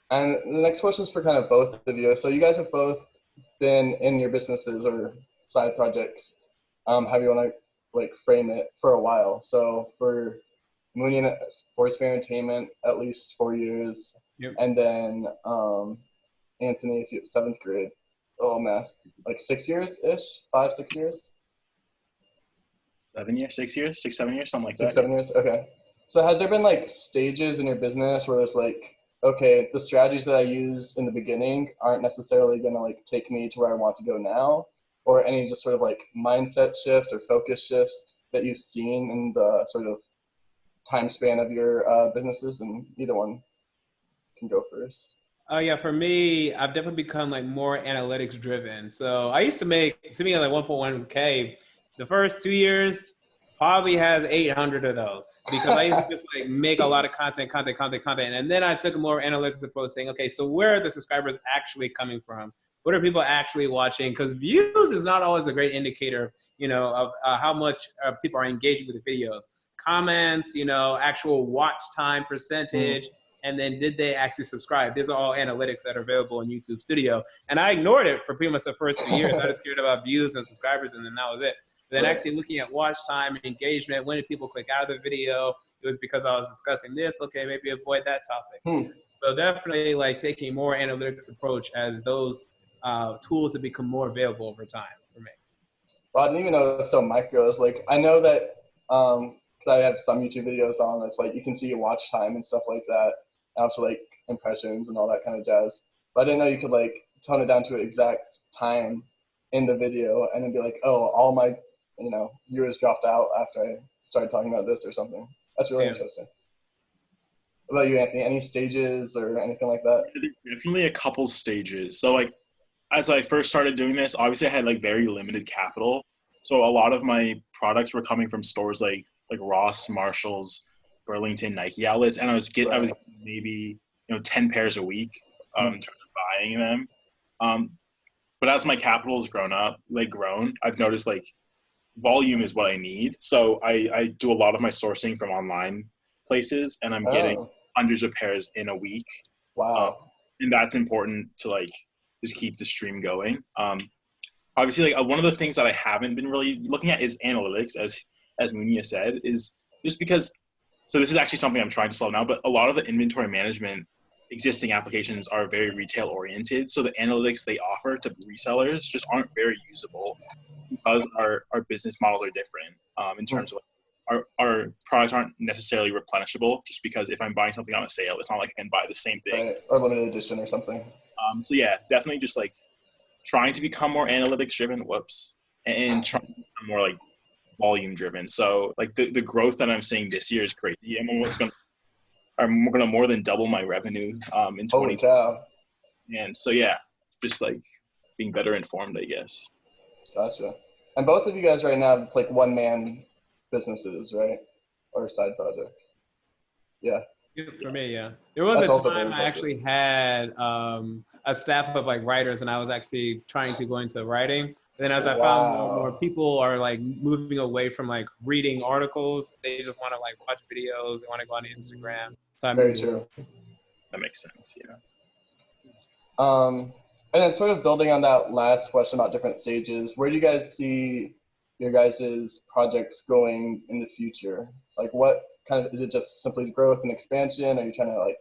And the next question is for kind of both of you. So you guys have both been in your businesses or side projects, how you want to like frame it, for a while. So for Munya and Sports Entertainment, at least 4 years, Yep. and then Anthony, if you seventh grade. Oh math, like 6 years ish, 5 6 years, 7 years, 6 years, 6 7 years, something like six that. Yeah. 7 years. Okay. So has there been like stages in your business where it's like, okay, the strategies that I used in the beginning aren't necessarily gonna like take me to where I want to go now, or any just sort of like mindset shifts or focus shifts that you've seen in the sort of time span of your businesses? And either one can go first. Oh yeah, for me, I've definitely become like more analytics driven. So I used to make, to me, like 1.1K. The first 2 years probably has 800 of those because I used to just like make a lot of content. And then I took a more analytics approach saying, okay, so where are the subscribers actually coming from? What are people actually watching? Because views is not always a great indicator, of how much people are engaging with the videos. Comments, actual watch time percentage, and then did they actually subscribe? These are all analytics that are available in YouTube Studio. And I ignored it for pretty much the first 2 years. I just cared about views and subscribers, and then that was it. But then actually looking at watch time and engagement, when did people click out of the video? It was because I was discussing this. Okay, maybe avoid that topic. So definitely like taking more analytics approach as those tools have become more available over time for me. Well, I didn't even know it was so micro. It's like, I know that 'cause I have some YouTube videos on. It's like you can see your watch time and stuff like that, and also like impressions and all that kind of jazz. But I didn't know you could like tone it down to an exact time in the video, and then be like, oh, all my viewers dropped out after I started talking about this or something. That's really interesting. What about you, Anthony? Any stages or anything like that? Definitely a couple stages. So like as I first started doing this, obviously I had like very limited capital. So a lot of my products were coming from stores like Ross, Marshalls, Burlington, Nike outlets, and I was maybe 10 pairs a week in terms of buying them. But as my capital has grown, I've noticed like volume is what I need. So I do a lot of my sourcing from online places, and I'm getting hundreds of pairs in a week. Wow. And that's important to like just keep the stream going. Obviously, like one of the things that I haven't been really looking at is analytics, as Munya said, is just because. So this is actually something I'm trying to solve now. But a lot of the inventory management existing applications are very retail oriented. So the analytics they offer to resellers just aren't very usable because our business models are different in terms of our products aren't necessarily replenishable. Just because if I'm buying something on a sale, it's not like I can buy the same thing or limited edition or something. So yeah, definitely just like trying to become more analytics driven. And trying to become more like volume driven. So like the growth that I'm seeing this year is crazy. I'm gonna more than double my revenue in 2020. And so yeah, just like being better informed, I guess. Gotcha. And both of you guys right now, it's like one man businesses, right? Or side projects. Yeah. For me, yeah. There was a time I actually had a staff of like writers, and I was actually trying to go into writing. And then as I found more people are like moving away from like reading articles, they just want to like watch videos, they want to go on Instagram. So Very true. That makes sense, yeah. And then sort of building on that last question about different stages, where do you guys see your guys' projects going in the future? Like what kind of, is it just simply growth and expansion? Are you trying to like,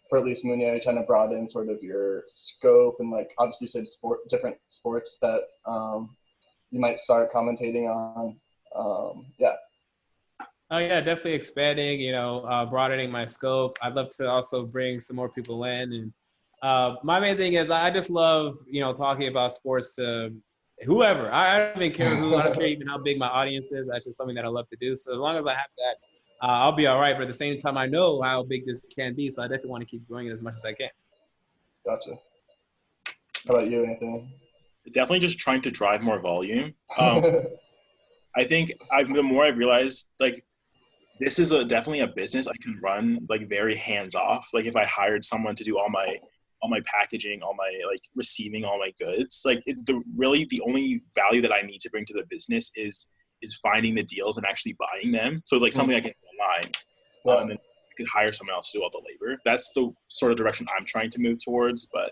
for at least Munya, are you trying to broaden sort of your scope and like obviously you said different sports that you might start commentating on? Yeah. Oh yeah, definitely expanding, broadening my scope. I'd love to also bring some more people in. And my main thing is I just love, talking about sports to whoever. I don't even care who. I don't care even how big my audience is. That's just something that I love to do. So as long as I have that, I'll be all right. But at the same time, I know how big this can be. So I definitely want to keep growing it as much as I can. Gotcha. How about you, Anthony? Definitely just trying to drive more volume. I think the more I've realized, like, this is definitely a business I can run like very hands off. Like if I hired someone to do all my packaging, all my like receiving all my goods, like really the only value that I need to bring to the business is is finding the deals and actually buying them. So like something I can do online, and then I could hire someone else to do all the labor. That's the sort of direction I'm trying to move towards. But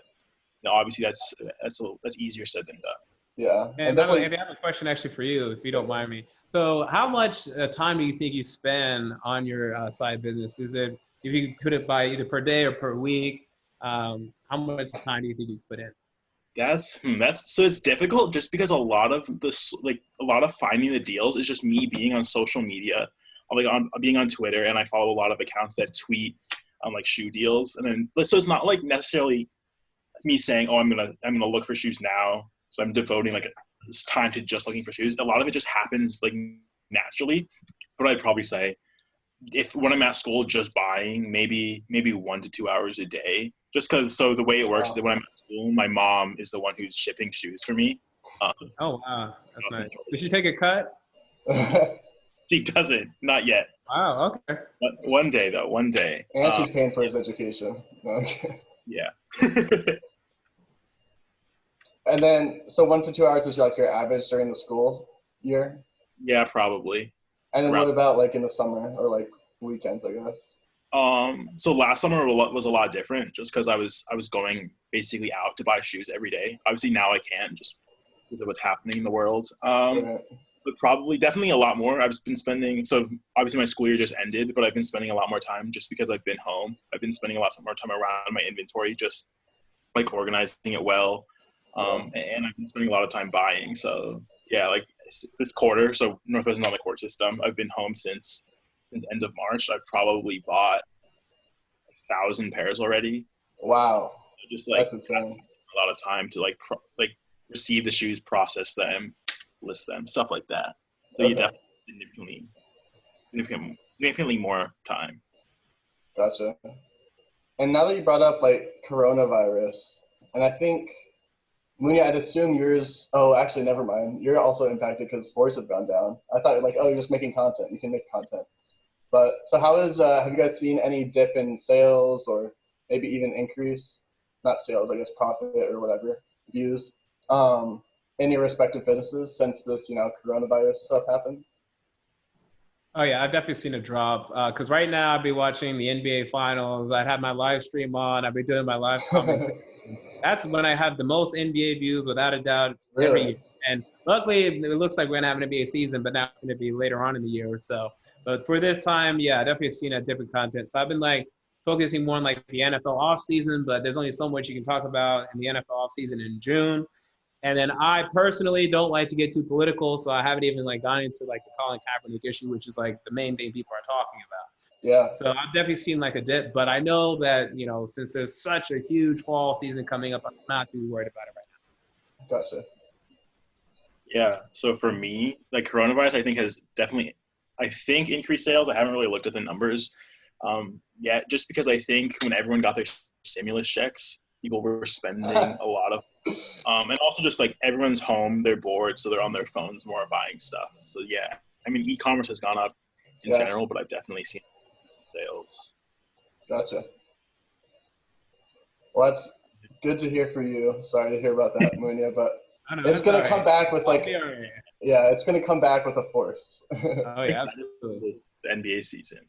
obviously that's easier said than done. Yeah. And by the way, Anthony, I have a question actually for you, if you don't mind me. So how much time do you think you spend on your side business? Is it, if you put it by either per day or per week, how much time do you think you put in? That's so it's difficult just because a lot of finding the deals is just me being on social media, being on Twitter, and I follow a lot of accounts that tweet on like shoe deals, and then so it's not like necessarily me saying, oh, I'm gonna look for shoes now, so I'm devoting like this time to just looking for shoes. A lot of it just happens like naturally, but I'd probably say when I'm at school just buying maybe 1 to 2 hours a day, just because. So the way it works is that when I'm at school, my mom is the one who's shipping shoes for me. Oh wow, that's nice. Did she take a cut? She doesn't, not yet. Wow, okay. But one day though, one day. And she's paying for his education. Okay. Yeah. And then, so 1 to 2 hours is like your average during the school year? Yeah, probably. And then what about like in the summer or like weekends, I guess? So last summer was a lot different just because I was going basically out to buy shoes every day. Obviously now I can't just because of what's happening in the world. But probably definitely a lot more. I've been spending, so obviously my school year just ended, but I've been spending a lot more time just because I've been home. I've been spending a lot more time around my inventory, just like organizing it well. And I've been spending a lot of time buying. So yeah, like this quarter, so Northwestern's on the court system. I've been home since the end of March. I've probably bought 1,000 pairs already. Wow. Just like that's a lot of time to like receive the shoes, process them, list them, stuff like that. So you definitely significantly more time. Gotcha. And now that you brought up like coronavirus, and I think Munya, I'd assume yours. Oh, actually, never mind. You're also impacted because sports have gone down. I thought like, oh, you're just making content. You can make content. But so how is? Have you guys seen any dip in sales or maybe even increase? Not sales, I guess profit or whatever views. In your respective businesses since this, coronavirus stuff happened? Oh yeah, I've definitely seen a drop. Because right now I'd be watching the NBA Finals. I'd have my live stream on. I'd be doing my live commenting. That's when I have the most NBA views, without a doubt, every year. And luckily, it looks like we're gonna have an NBA season, but now it's gonna be later on in the year or so. But for this time, yeah, I definitely seen a different content. So I've been like focusing more on like the NFL off season, but there's only so much you can talk about in the NFL off season in June. And then I personally don't like to get too political, so I haven't even like gone into like the Colin Kaepernick issue, which is like the main thing people are talking about. Yeah. So I've definitely seen like a dip, but I know that, since there's such a huge fall season coming up, I'm not too worried about it right now. Gotcha. Yeah. So for me, like coronavirus, I think has definitely, increased sales. I haven't really looked at the numbers yet, just because I think when everyone got their stimulus checks, people were spending a lot of, and also just like everyone's home, they're bored, so they're on their phones more buying stuff. So yeah, I mean, e-commerce has gone up in general, but I've definitely seen sales. Gotcha. Well, that's good to hear for you. Sorry to hear about that, Munya, but it's going to come back with like, it's going to come back with a force. Oh yeah, absolutely. The NBA season.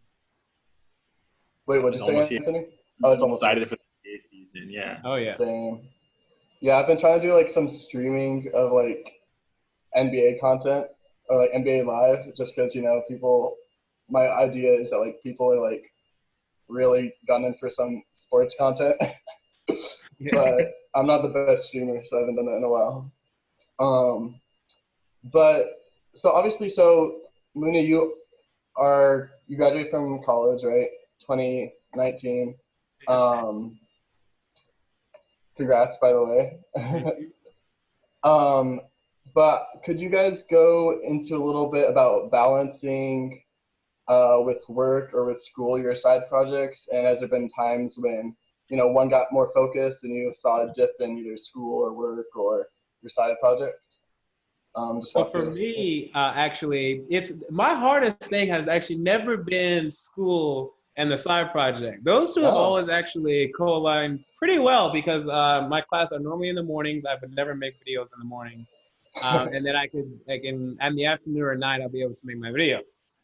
Wait, what did you say, Anthony? Oh, it's almost excited for the NBA season. Yeah. Oh yeah. Same. Yeah, I've been trying to do like some streaming of like NBA content or like NBA Live, just because my idea is that like people are like really gunning for some sports content, but I'm not the best streamer, so I haven't done that in a while. But so obviously, Munya, you graduated from college, right? 2019. Congrats, by the way. But could you guys go into a little bit about balancing with work or with school, your side projects? And has there been times when, one got more focused and you saw a dip in either school or work or your side project? So for me, actually, it's my hardest thing has actually never been school and the side project. Those two have always actually co-aligned pretty well because my class are normally in the mornings. I would never make videos in the mornings. And then I can in the afternoon or night, I'll be able to make my video.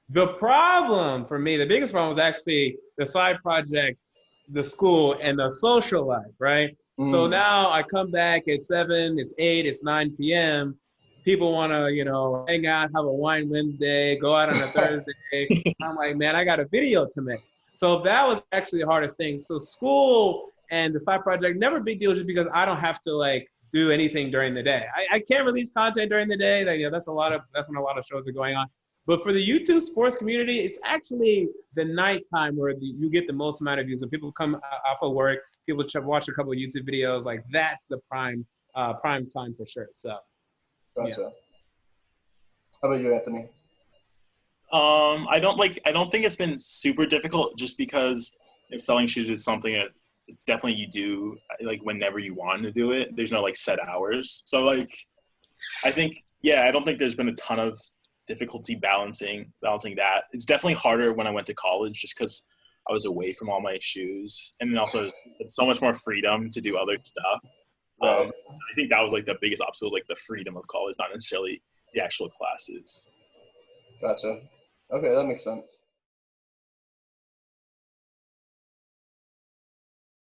The problem for me, the biggest problem was actually the side project, the school, and the social life, right? So now I come back at 7, it's 8, it's 9 p.m. People want to, hang out, have a wine Wednesday, go out on a Thursday. I'm like, man, I got a video to make. So that was actually the hardest thing. So school and the side project, never a big deal just because I don't have to like do anything during the day. I can't release content during the day. Like, that's when a lot of shows are going on. But for the YouTube sports community, it's actually the nighttime where you get the most amount of views. When people come off of work, people watch a couple of YouTube videos. Like that's the prime time for sure. So, Gotcha. Yeah. How about you, Anthony? I don't think it's been super difficult just because if selling shoes is something that it's definitely you do like whenever you want to do it. There's no like set hours. So like I think I don't think there's been a ton of difficulty balancing that. It's definitely harder when I went to college just because I was away from all my shoes, and then also it's so much more freedom to do other stuff. Right. I think that was like the biggest obstacle, like the freedom of college, not necessarily the actual classes. Gotcha. Okay, that makes sense.